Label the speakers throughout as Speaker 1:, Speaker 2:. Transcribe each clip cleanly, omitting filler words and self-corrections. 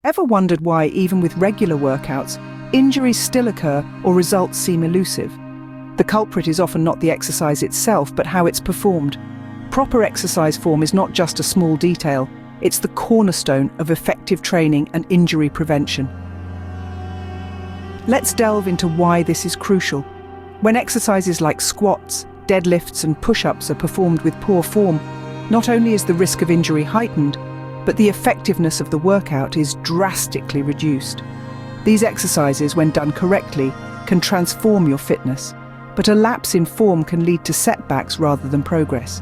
Speaker 1: Ever wondered why, even with regular workouts, injuries still occur or results seem elusive? The culprit is often not the exercise itself, but how it's performed. Proper exercise form is not just a small detail, it's the cornerstone of effective training and injury prevention. Let's delve into why this is crucial. When exercises like squats, deadlifts and push-ups are performed with poor form, not only is the risk of injury heightened, but the effectiveness of the workout is drastically reduced. These exercises, when done correctly, can transform your fitness, but a lapse in form can lead to setbacks rather than progress.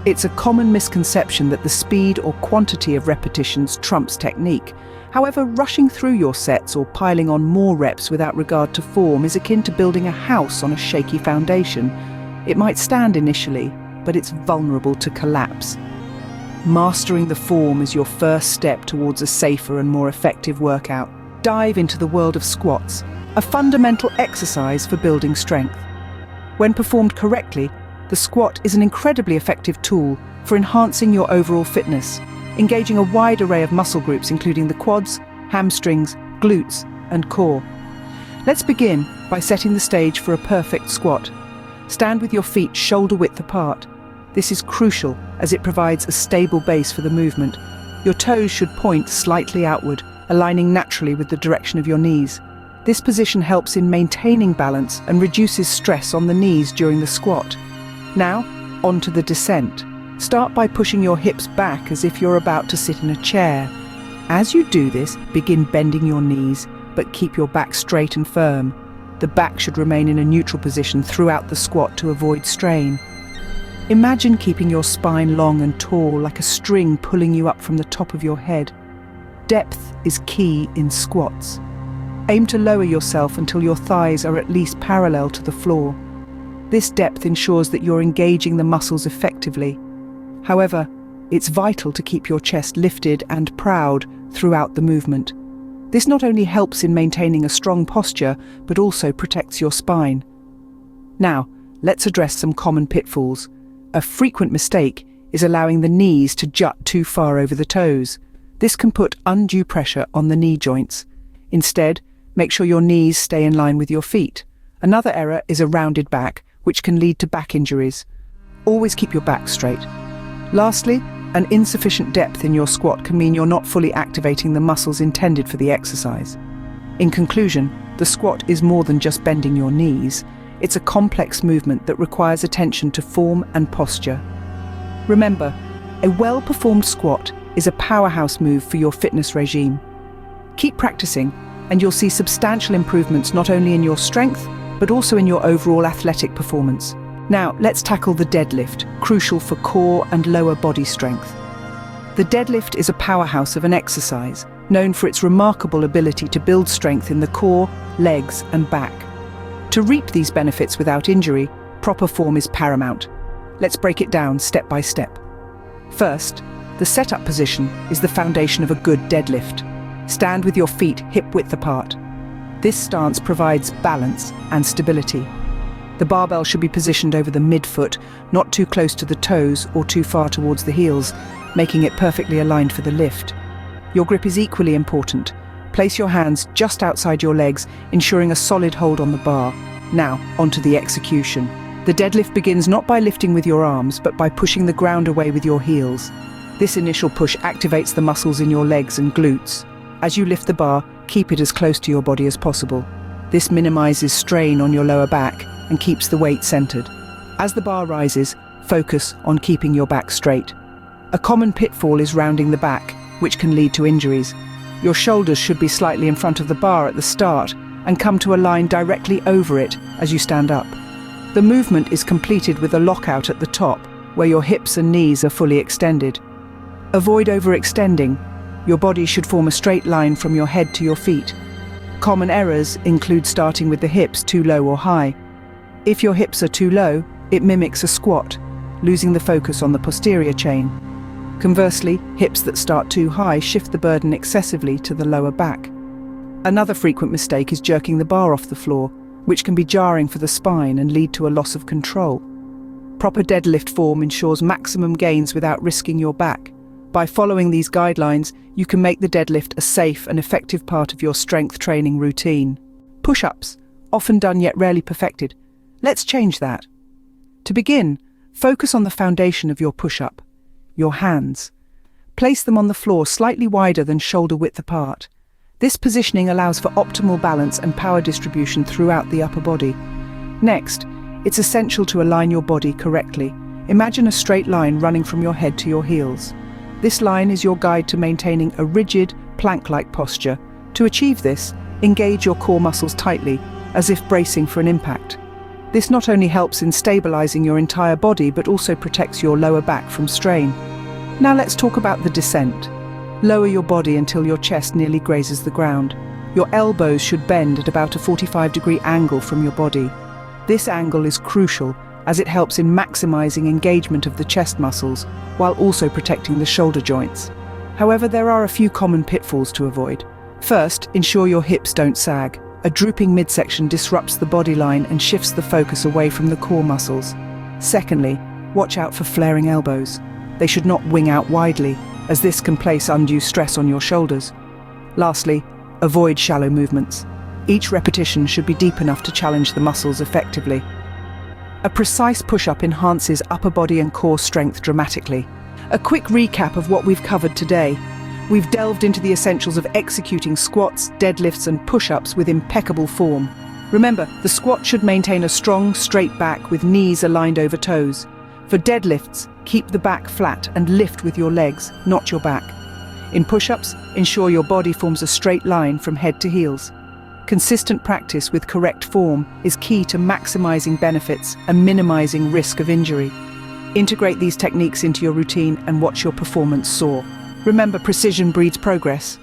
Speaker 1: It's a common misconception that the speed or quantity of repetitions trumps technique. However, rushing through your sets or piling on more reps without regard to form is akin to building a house on a shaky foundation. It might stand initially, but it's vulnerable to collapse. Mastering the form is your first step towards a safer and more effective workout. Dive into the world of squats, a fundamental exercise for building strength. When performed correctly, the squat is an incredibly effective tool for enhancing your overall fitness, engaging a wide array of muscle groups including the quads, hamstrings, glutes, and core. Let's begin by setting the stage for a perfect squat. Stand with your feet shoulder width apart. This is crucial as it provides a stable base for the movement. Your toes should point slightly outward, aligning naturally with the direction of your knees. This position helps in maintaining balance and reduces stress on the knees during the squat. Now, onto the descent. Start by pushing your hips back as if you're about to sit in a chair. As you do this, begin bending your knees, but keep your back straight and firm. The back should remain in a neutral position throughout the squat to avoid strain. Imagine keeping your spine long and tall, like a string pulling you up from the top of your head. Depth is key in squats. Aim to lower yourself until your thighs are at least parallel to the floor. This depth ensures that you're engaging the muscles effectively. However, it's vital to keep your chest lifted and proud throughout the movement. This not only helps in maintaining a strong posture, but also protects your spine. Now, let's address some common pitfalls. A frequent mistake is allowing the knees to jut too far over the toes. This can put undue pressure on the knee joints. Instead, make sure your knees stay in line with your feet. Another error is a rounded back, which can lead to back injuries. Always keep your back straight. Lastly, an insufficient depth in your squat can mean you're not fully activating the muscles intended for the exercise. In conclusion, the squat is more than just bending your knees. It's a complex movement that requires attention to form and posture. Remember, a well-performed squat is a powerhouse move for your fitness regime. Keep practicing, and you'll see substantial improvements not only in your strength, but also in your overall athletic performance. Now, let's tackle the deadlift, crucial for core and lower body strength. The deadlift is a powerhouse of an exercise, known for its remarkable ability to build strength in the core, legs, and back. To reap these benefits without injury, proper form is paramount. Let's break it down step by step. First, the setup position is the foundation of a good deadlift. Stand with your feet hip-width apart. This stance provides balance and stability. The barbell should be positioned over the midfoot, not too close to the toes or too far towards the heels, making it perfectly aligned for the lift. Your grip is equally important. Place your hands just outside your legs, ensuring a solid hold on the bar. Now, onto the execution. The deadlift begins not by lifting with your arms, but by pushing the ground away with your heels. This initial push activates the muscles in your legs and glutes. As you lift the bar, keep it as close to your body as possible. This minimizes strain on your lower back and keeps the weight centered. As the bar rises, focus on keeping your back straight. A common pitfall is rounding the back, which can lead to injuries. Your shoulders should be slightly in front of the bar at the start and come to a line directly over it as you stand up. The movement is completed with a lockout at the top, where your hips and knees are fully extended. Avoid overextending. Your body should form a straight line from your head to your feet. Common errors include starting with the hips too low or high. If your hips are too low, it mimics a squat, losing the focus on the posterior chain. Conversely, hips that start too high shift the burden excessively to the lower back. Another frequent mistake is jerking the bar off the floor, which can be jarring for the spine and lead to a loss of control. Proper deadlift form ensures maximum gains without risking your back. By following these guidelines, you can make the deadlift a safe and effective part of your strength training routine. Push-ups, often done yet rarely perfected. Let's change that. To begin, focus on the foundation of your push-up, your hands. Place them on the floor slightly wider than shoulder width apart. This positioning allows for optimal balance and power distribution throughout the upper body. Next, it's essential to align your body correctly. Imagine a straight line running from your head to your heels. This line is your guide to maintaining a rigid, plank-like posture. To achieve this, engage your core muscles tightly, as if bracing for an impact. This not only helps in stabilizing your entire body, but also protects your lower back from strain. Now let's talk about the descent. Lower your body until your chest nearly grazes the ground. Your elbows should bend at about a 45-degree angle from your body. This angle is crucial, as it helps in maximizing engagement of the chest muscles, while also protecting the shoulder joints. However, there are a few common pitfalls to avoid. First, ensure your hips don't sag. A drooping midsection disrupts the body line and shifts the focus away from the core muscles. Secondly, watch out for flaring elbows. They should not wing out widely, as this can place undue stress on your shoulders. Lastly, avoid shallow movements. Each repetition should be deep enough to challenge the muscles effectively. A precise push-up enhances upper body and core strength dramatically. A quick recap of what we've covered today. We've delved into the essentials of executing squats, deadlifts and push-ups with impeccable form. Remember, the squat should maintain a strong, straight back with knees aligned over toes. For deadlifts, keep the back flat and lift with your legs, not your back. In push-ups, ensure your body forms a straight line from head to heels. Consistent practice with correct form is key to maximizing benefits and minimizing risk of injury. Integrate these techniques into your routine and watch your performance soar. Remember, precision breeds progress.